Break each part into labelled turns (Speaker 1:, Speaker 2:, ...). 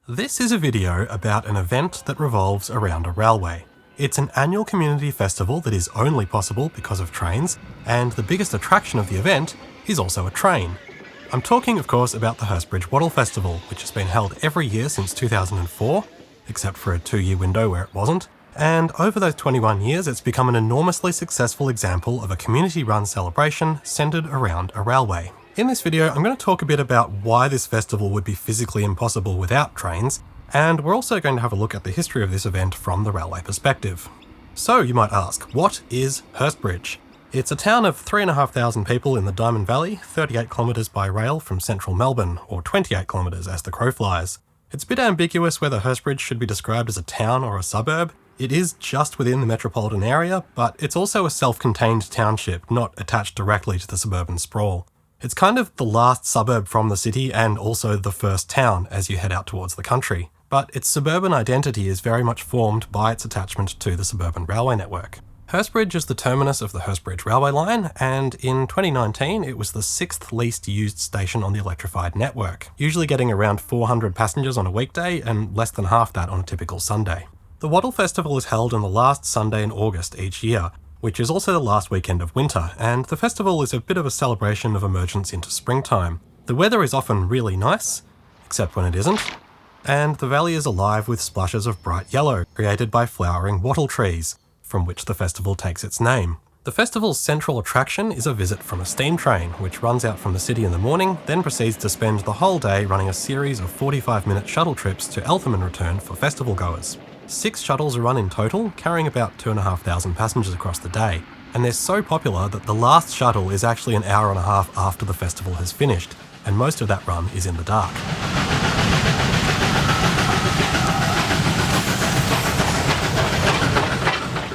Speaker 1: This is a video about an event that revolves around a railway. It's an annual community festival that is only possible because of trains, and the biggest attraction of the event is also a train. I'm talking, of course, about the Hurstbridge Wattle Festival, which has been held every year since 2004, except for a 2-year window where it wasn't, and over those 21 years it's become an enormously successful example of a community-run celebration centred around a railway. In this video, I'm going to talk a bit about why this festival would be physically impossible without trains, and we're also going to have a look at the history of this event from the railway perspective. So you might ask, what is Hurstbridge? It's a town of 3,500 people in the Diamond Valley, 38 kilometres by rail from central Melbourne, or 28 kilometres as the crow flies. It's a bit ambiguous whether Hurstbridge should be described as a town or a suburb. It is just within the metropolitan area, but it's also a self-contained township, not attached directly to the suburban sprawl. It's kind of the last suburb from the city and also the first town as you head out towards the country. But its suburban identity is very much formed by its attachment to the suburban railway network. Hurstbridge is the terminus of the Hurstbridge railway line, and in 2019 it was the 6th least used station on the electrified network, usually getting around 400 passengers on a weekday and less than half that on a typical Sunday. The Wattle Festival is held on the last Sunday in August each year, which is also the last weekend of winter, and the festival is a bit of a celebration of emergence into springtime. The weather is often really nice, except when it isn't, and the valley is alive with splashes of bright yellow created by flowering wattle trees, from which the festival takes its name. The festival's central attraction is a visit from a steam train, which runs out from the city in the morning, then proceeds to spend the whole day running a series of 45-minute shuttle trips to Eltham and return for festival goers. 6 shuttles are run in total, carrying about 2,500 passengers across the day, and they're so popular that the last shuttle is actually an hour and a half after the festival has finished, and most of that run is in the dark.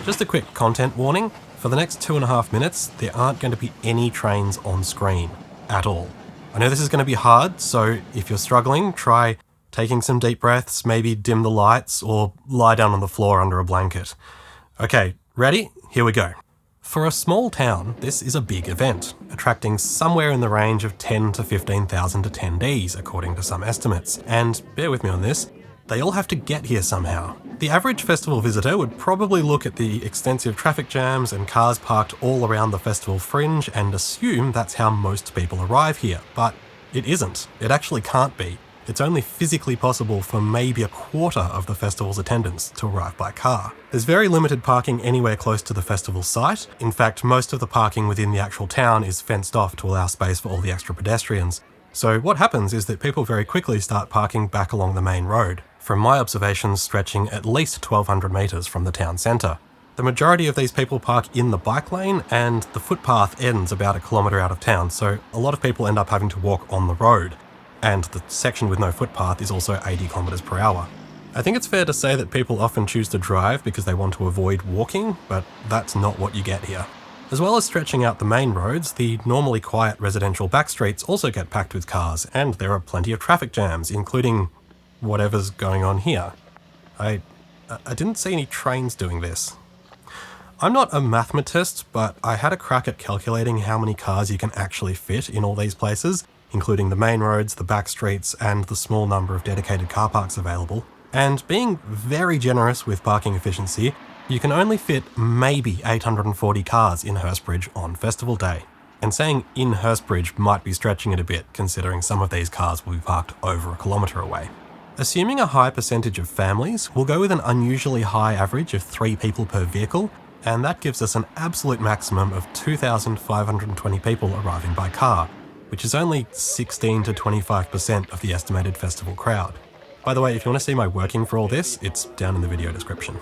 Speaker 1: Just a quick content warning, for the next 2.5 minutes there aren't going to be any trains on screen, at all. I know this is going to be hard, so if you're struggling, try taking some deep breaths, maybe dim the lights, or lie down on the floor under a blanket. Okay, ready? Here we go. For a small town, this is a big event, attracting somewhere in the range of 10 to 15,000 attendees, according to some estimates. And bear with me on this, they all have to get here somehow. The average festival visitor would probably look at the extensive traffic jams and cars parked all around the festival fringe and assume that's how most people arrive here, but it isn't. It actually can't be. It's only physically possible for maybe a quarter of the festival's attendants to arrive by car. There's very limited parking anywhere close to the festival site. In fact, most of the parking within the actual town is fenced off to allow space for all the extra pedestrians. So what happens is that people very quickly start parking back along the main road, from my observations stretching at least 1,200 metres from the town centre. The majority of these people park in the bike lane, and the footpath ends about 1 kilometre out of town, so a lot of people end up having to walk on the road. And the section with no footpath is also 80 kilometres per hour. I think it's fair to say that people often choose to drive because they want to avoid walking, but that's not what you get here. As well as stretching out the main roads, the normally quiet residential back streets also get packed with cars, and there are plenty of traffic jams, including whatever's going on here. I didn't see any trains doing this. I'm not a mathematist, but I had a crack at calculating how many cars you can actually fit in all these places, including the main roads, the back streets, and the small number of dedicated car parks available. And being very generous with parking efficiency, you can only fit maybe 840 cars in Hurstbridge on festival day. And saying in Hurstbridge might be stretching it a bit, considering some of these cars will be parked over 1 kilometre away. Assuming a high percentage of families, we'll go with an unusually high average of 3 people per vehicle, and that gives us an absolute maximum of 2,520 people arriving by car, which is only 16 to 25% of the estimated festival crowd. By the way, if you want to see my working for all this, it's down in the video description.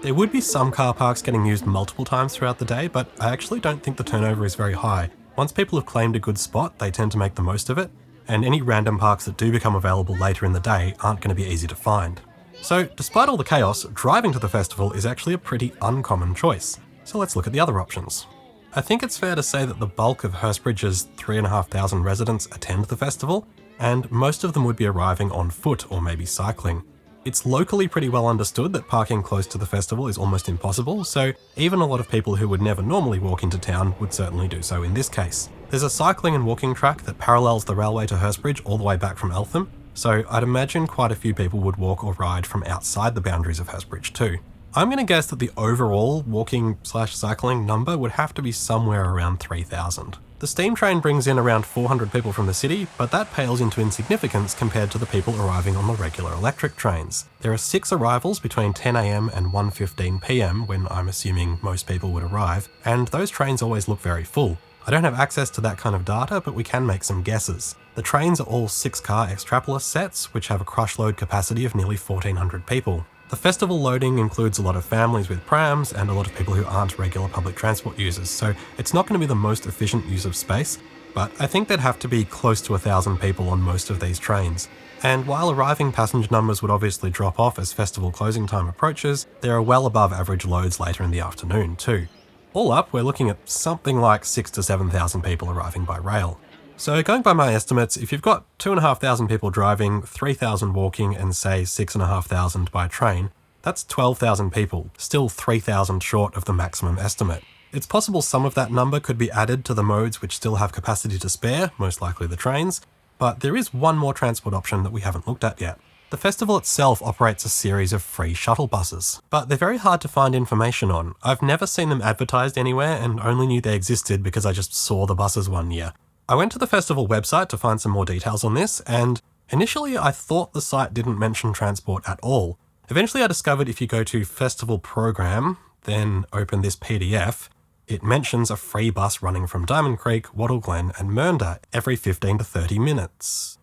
Speaker 1: There would be some car parks getting used multiple times throughout the day, but I actually don't think the turnover is very high. Once people have claimed a good spot, they tend to make the most of it, and any random parks that do become available later in the day aren't going to be easy to find. So, despite all the chaos, driving to the festival is actually a pretty uncommon choice. So let's look at the other options. I think it's fair to say that the bulk of Hurstbridge's 3,500 residents attend the festival, and most of them would be arriving on foot or maybe cycling. It's locally pretty well understood that parking close to the festival is almost impossible, so even a lot of people who would never normally walk into town would certainly do so in this case. There's a cycling and walking track that parallels the railway to Hurstbridge all the way back from Eltham, so I'd imagine quite a few people would walk or ride from outside the boundaries of Hurstbridge too. I'm going to guess that the overall walking/cycling number would have to be somewhere around 3,000. The steam train brings in around 400 people from the city, but that pales into insignificance compared to the people arriving on the regular electric trains. There are 6 arrivals between 10 AM and 1:15 PM, when I'm assuming most people would arrive, and those trains always look very full. I don't have access to that kind of data, but we can make some guesses. The trains are all 6-car Extrapolis sets, which have a crush load capacity of nearly 1,400 people. The festival loading includes a lot of families with prams and a lot of people who aren't regular public transport users, so it's not going to be the most efficient use of space, but I think there'd have to be close to 1,000 people on most of these trains. And while arriving passenger numbers would obviously drop off as festival closing time approaches, there are well above average loads later in the afternoon too. All up, we're looking at something like 6,000 to 7,000 people arriving by rail. So going by my estimates, if you've got 2,500 people driving, 3,000 walking, and say 6,500 by train, that's 12,000 people, still 3,000 short of the maximum estimate. It's possible some of that number could be added to the modes which still have capacity to spare, most likely the trains, but there is one more transport option that we haven't looked at yet. The festival itself operates a series of free shuttle buses, but they're very hard to find information on. I've never seen them advertised anywhere and only knew they existed because I just saw the buses one year. I went to the festival website to find some more details on this, and initially I thought the site didn't mention transport at all. Eventually I discovered if you go to Festival Program, then open this PDF, it mentions a free bus running from Diamond Creek, Wattle Glen and Mernda every 15 to 30 minutes.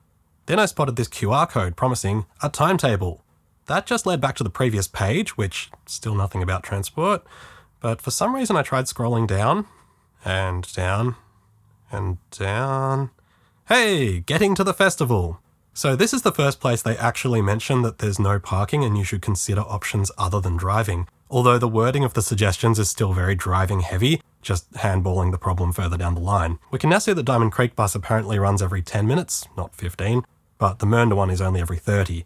Speaker 1: Then I spotted this QR code promising a timetable. That just led back to the previous page, which still nothing about transport, but for some reason I tried scrolling down, and down, and down. Hey, getting to the festival. So this is the first place they actually mention that there's no parking and you should consider options other than driving. Although the wording of the suggestions is still very driving heavy, just handballing the problem further down the line. We can now see that Diamond Creek bus apparently runs every 10 minutes, not 15, but the Mernda one is only every 30.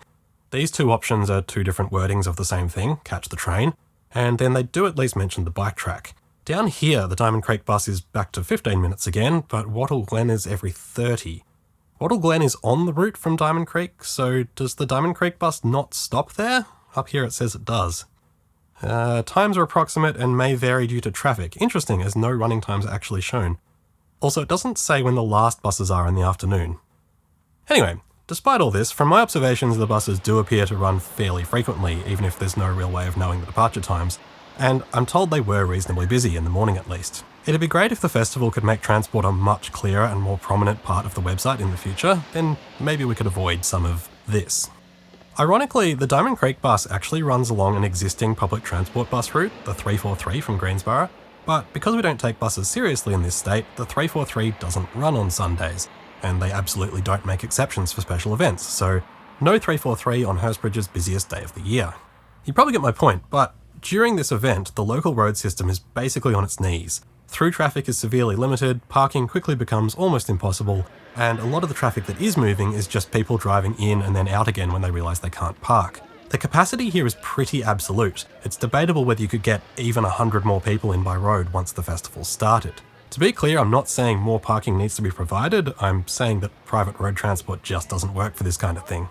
Speaker 1: These two options are two different wordings of the same thing, catch the train, and then they do at least mention the bike track. Down here, the Diamond Creek bus is back to 15 minutes again, but Wattle Glen is every 30. Wattle Glen is on the route from Diamond Creek, so does the Diamond Creek bus not stop there? Up here it says it does. Times are approximate and may vary due to traffic. Interesting, as no running times are actually shown. Also, it doesn't say when the last buses are in the afternoon. Anyway, despite all this, from my observations the buses do appear to run fairly frequently, even if there's no real way of knowing the departure times. And I'm told they were reasonably busy in the morning at least. It'd be great if the festival could make transport a much clearer and more prominent part of the website in the future, then maybe we could avoid some of this. Ironically, the Diamond Creek bus actually runs along an existing public transport bus route, the 343 from Greensborough, but because we don't take buses seriously in this state, the 343 doesn't run on Sundays, and they absolutely don't make exceptions for special events, so no 343 on Hurstbridge's busiest day of the year. You probably get my point, but during this event, the local road system is basically on its knees. Through traffic is severely limited, parking quickly becomes almost impossible, and a lot of the traffic that is moving is just people driving in and then out again when they realise they can't park. The capacity here is pretty absolute. It's debatable whether you could get even 100 more people in by road once the festival started. To be clear, I'm not saying more parking needs to be provided, I'm saying that private road transport just doesn't work for this kind of thing.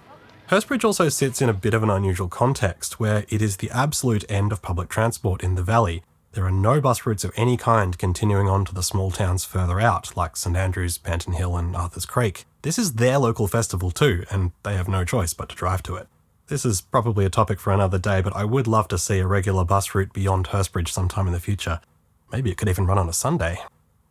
Speaker 1: Hurstbridge also sits in a bit of an unusual context, where it is the absolute end of public transport in the valley. There are no bus routes of any kind continuing on to the small towns further out, like St Andrews, Panton Hill and Arthur's Creek. This is their local festival too, and they have no choice but to drive to it. This is probably a topic for another day, but I would love to see a regular bus route beyond Hurstbridge sometime in the future. Maybe it could even run on a Sunday.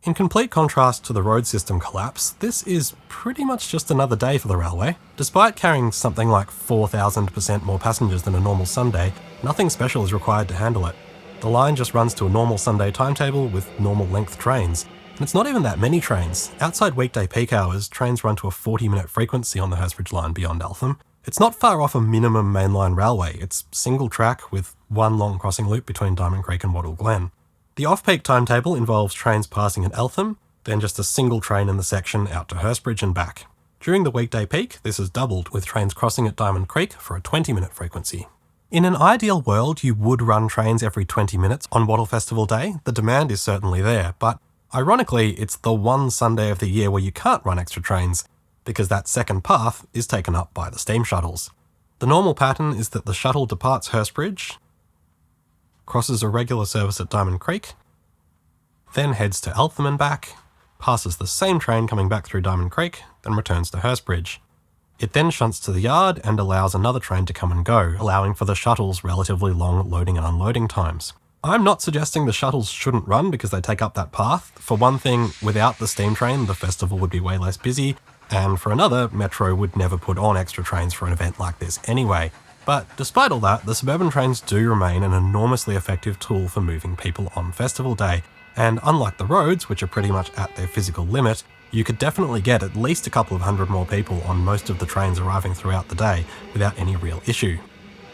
Speaker 1: In complete contrast to the road system collapse, this is pretty much just another day for the railway. Despite carrying something like 4,000% more passengers than a normal Sunday, nothing special is required to handle it. The line just runs to a normal Sunday timetable with normal length trains. And it's not even that many trains. Outside weekday peak hours, trains run to a 40-minute frequency on the Hurstbridge line beyond Eltham. It's not far off a minimum mainline railway. It's single track with one long crossing loop between Diamond Creek and Wattle Glen. The off-peak timetable involves trains passing at Eltham, then just a single train in the section out to Hurstbridge and back. During the weekday peak, this is doubled, with trains crossing at Diamond Creek for a 20-minute frequency. In an ideal world, you would run trains every 20 minutes on Wattle Festival Day. The demand is certainly there, but ironically, it's the one Sunday of the year where you can't run extra trains. because that second path is taken up by the steam shuttles. The normal pattern is that the shuttle departs Hurstbridge, crosses a regular service at Diamond Creek, then heads to Eltham and back, passes the same train coming back through Diamond Creek, then returns to Hurstbridge. It then shunts to the yard and allows another train to come and go, allowing for the shuttle's relatively long loading and unloading times. I'm not suggesting the shuttles shouldn't run because they take up that path. For one thing, without the steam train, the festival would be way less busy, and for another, Metro would never put on extra trains for an event like this anyway. But despite all that, the suburban trains do remain an enormously effective tool for moving people on festival day, and unlike the roads, which are pretty much at their physical limit, you could definitely get at least a couple of hundred more people on most of the trains arriving throughout the day without any real issue.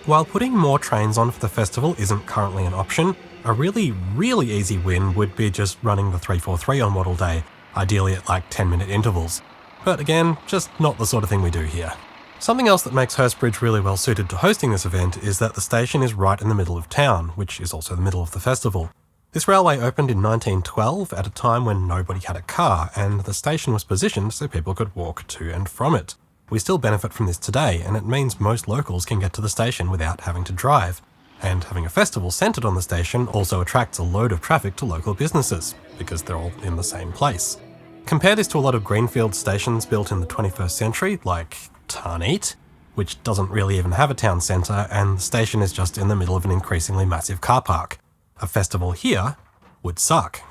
Speaker 1: While putting more trains on for the festival isn't currently an option, a really easy win would be just running the 343 on Wattle Day, ideally at like 10-minute intervals. But again, just not the sort of thing we do here. Something else that makes Hurstbridge really well suited to hosting this event is that the station is right in the middle of town, which is also the middle of the festival. This railway opened in 1912 at a time when nobody had a car, and the station was positioned so people could walk to and from it. We still benefit from this today, and it means most locals can get to the station without having to drive. And having a festival centred on the station also attracts a load of traffic to local businesses, because they're all in the same place. Compare this to a lot of greenfield stations built in the 21st century, like Tarneet, which doesn't really even have a town centre, and the station is just in the middle of an increasingly massive car park. A festival here would suck.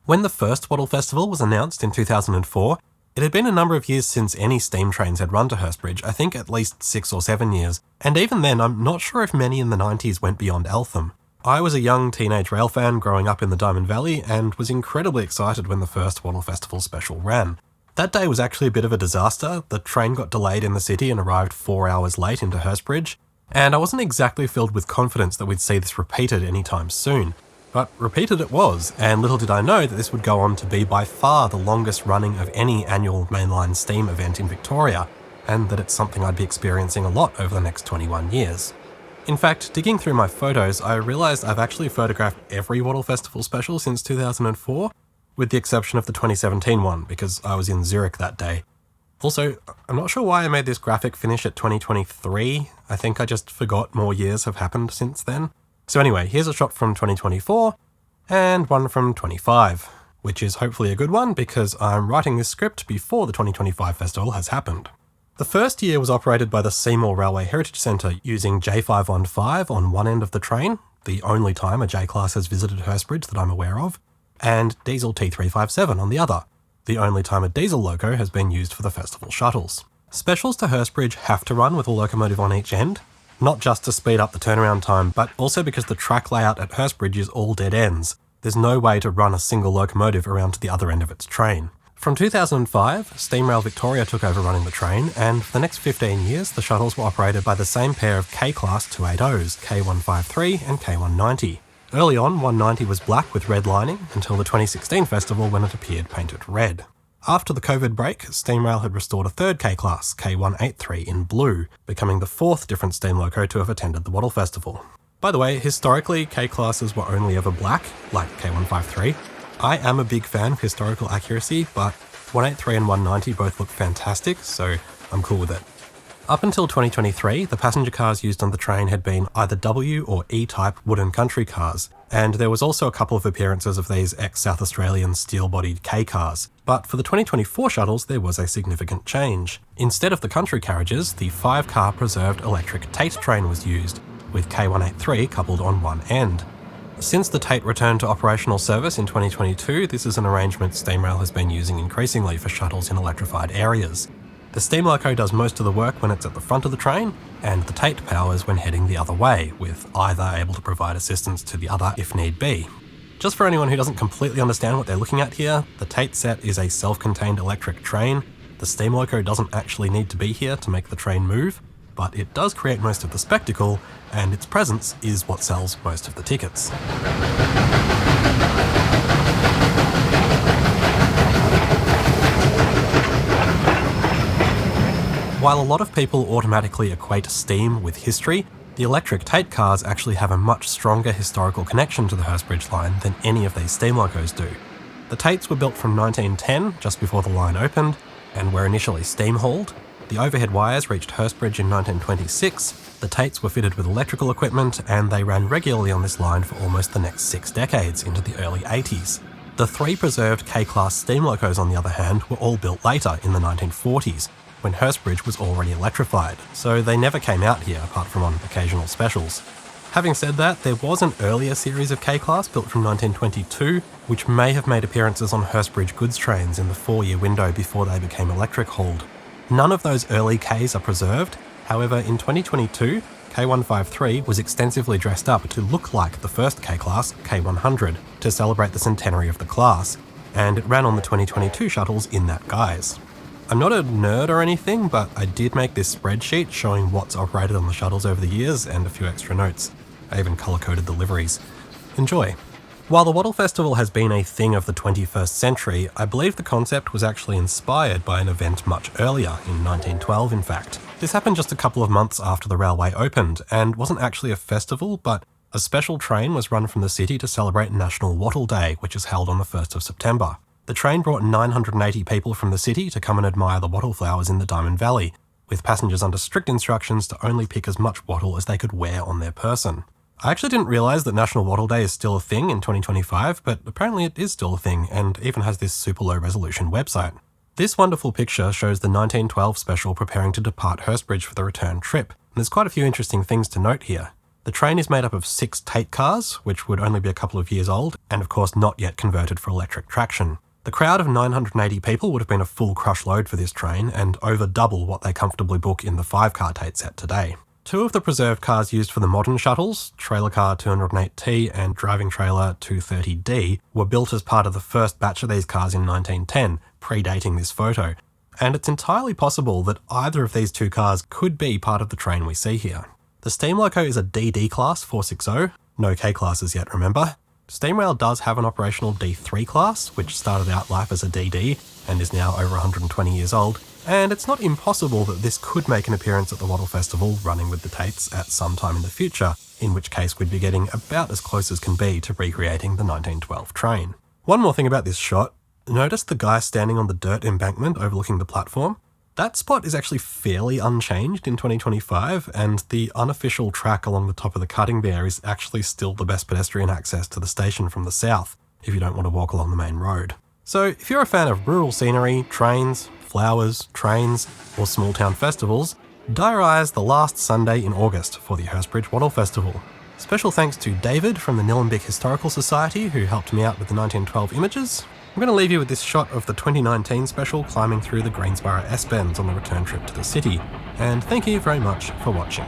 Speaker 1: When the first Wattle Festival was announced in 2004, it had been a number of years since any steam trains had run to Hurstbridge, I think at least 6 or 7 years, and even then I'm not sure if many in the 90s went beyond Eltham. I was a young teenage rail fan growing up in the Diamond Valley and was incredibly excited when the first Wattle Festival special ran. That day was actually a bit of a disaster. The train got delayed in the city and arrived 4 hours late into Hurstbridge, and I wasn't exactly filled with confidence that we'd see this repeated anytime soon. But repeated it was, and little did I know that this would go on to be by far the longest running of any annual mainline steam event in Victoria, and that it's something I'd be experiencing a lot over the next 21 years. In fact, digging through my photos, I realised I've actually photographed every Wattle Festival special since 2004, with the exception of the 2017 one, because I was in Zurich that day. Also, I'm not sure why I made this graphic finish at 2023. I think I just forgot more years have happened since then. So anyway, here's a shot from 2024 and one from 25, which is hopefully a good one because I'm writing this script before the 2025 festival has happened. The first year was operated by the Seymour Railway Heritage Centre using J515 on one end of the train, the only time a J-class has visited Hurstbridge that I'm aware of, and diesel T357 on the other, the only time a diesel loco has been used for the festival shuttles. Specials to Hurstbridge have to run with a locomotive on each end, not just to speed up the turnaround time, but also because the track layout at Hurstbridge is all dead ends. There's no way to run a single locomotive around to the other end of its train. From 2005, SteamRail Victoria took over running the train, and for the next 15 years the shuttles were operated by the same pair of K-Class 280s, K153 and K190. Early on, 190 was black with red lining until the 2016 festival when it appeared painted red. After the COVID break, SteamRail had restored a third K-Class, K183 in blue, becoming the fourth different steam loco to have attended the Wattle Festival. By the way, historically, K-Classes were only ever black, like K153. I am a big fan of historical accuracy, but 183 and 190 both look fantastic, so I'm cool with it. Up until 2023, the passenger cars used on the train had been either W or E-type wooden country cars, and there was also a couple of appearances of these ex-South Australian steel-bodied K-cars. But for the 2024 shuttles, there was a significant change. Instead of the country carriages, the 5-car preserved electric Tate train was used, with K183 coupled on one end. Since the Tate returned to operational service in 2022, this is an arrangement SteamRail has been using increasingly for shuttles in electrified areas. The steam loco does most of the work when it's at the front of the train, and the Tate powers when heading the other way, with either able to provide assistance to the other if need be. Just for anyone who doesn't completely understand what they're looking at here, the Tate set is a self-contained electric train. The steam loco doesn't actually need to be here to make the train move, but it does create most of the spectacle, and its presence is what sells most of the tickets. While a lot of people automatically equate steam with history, the electric Tate cars actually have a much stronger historical connection to the Hurstbridge line than any of these steam locos do. The Tates were built from 1910, just before the line opened, and were initially steam-hauled. The overhead wires reached Hurstbridge in 1926, the Tates were fitted with electrical equipment, and they ran regularly on this line for almost the next 6 decades, into the early 80s. The 3 preserved K-class steam locos, on the other hand, were all built later in the 1940s, when Hurstbridge was already electrified, so they never came out here apart from on occasional specials. Having said that, there was an earlier series of K-class built from 1922, which may have made appearances on Hurstbridge goods trains in the 4-year window before they became electric-hauled. None of those early Ks are preserved. However, in 2022, K153 was extensively dressed up to look like the first K-class, K100, to celebrate the centenary of the class, and it ran on the 2022 shuttles in that guise. I'm not a nerd or anything, but I did make this spreadsheet showing what's operated on the shuttles over the years and a few extra notes. I even colour-coded the liveries. Enjoy. While the Wattle Festival has been a thing of the 21st century, I believe the concept was actually inspired by an event much earlier, in 1912 in fact. This happened just a couple of months after the railway opened, and wasn't actually a festival, but a special train was run from the city to celebrate National Wattle Day, which is held on the 1st of September. The train brought 980 people from the city to come and admire the wattle flowers in the Diamond Valley, with passengers under strict instructions to only pick as much wattle as they could wear on their person. I actually didn't realise that National Wattle Day is still a thing in 2025, but apparently it is still a thing, and even has this super low resolution website. This wonderful picture shows the 1912 special preparing to depart Hurstbridge for the return trip, and there's quite a few interesting things to note here. The train is made up of 6 Tate cars, which would only be a couple of years old, and of course not yet converted for electric traction. The crowd of 980 people would have been a full crush load for this train, and over double what they comfortably book in the 5-car Tate set today. 2 of the preserved cars used for the modern shuttles, Trailer Car 208T and Driving Trailer 230D, were built as part of the first batch of these cars in 1910, predating this photo, and it's entirely possible that either of these 2 cars could be part of the train we see here. The steam loco is a DD class 460, no K classes yet, remember. Steamrail does have an operational D3 class, which started out life as a DD and is now over 120 years old, and it's not impossible that this could make an appearance at the Wattle Festival running with the Tates at some time in the future, in which case we'd be getting about as close as can be to recreating the 1912 train. One more thing about this shot, notice the guy standing on the dirt embankment overlooking the platform? That spot is actually fairly unchanged in 2025, and the unofficial track along the top of the cutting there is actually still the best pedestrian access to the station from the south, if you don't want to walk along the main road. So if you're a fan of rural scenery, trains, flowers, trains, or small town festivals, diarise the last Sunday in August for the Hurstbridge Wattle Festival. Special thanks to David from the Nillumbik Historical Society who helped me out with the 1912 images. I'm going to leave you with this shot of the 2019 special climbing through the Greensborough S-bends on the return trip to the city, and thank you very much for watching.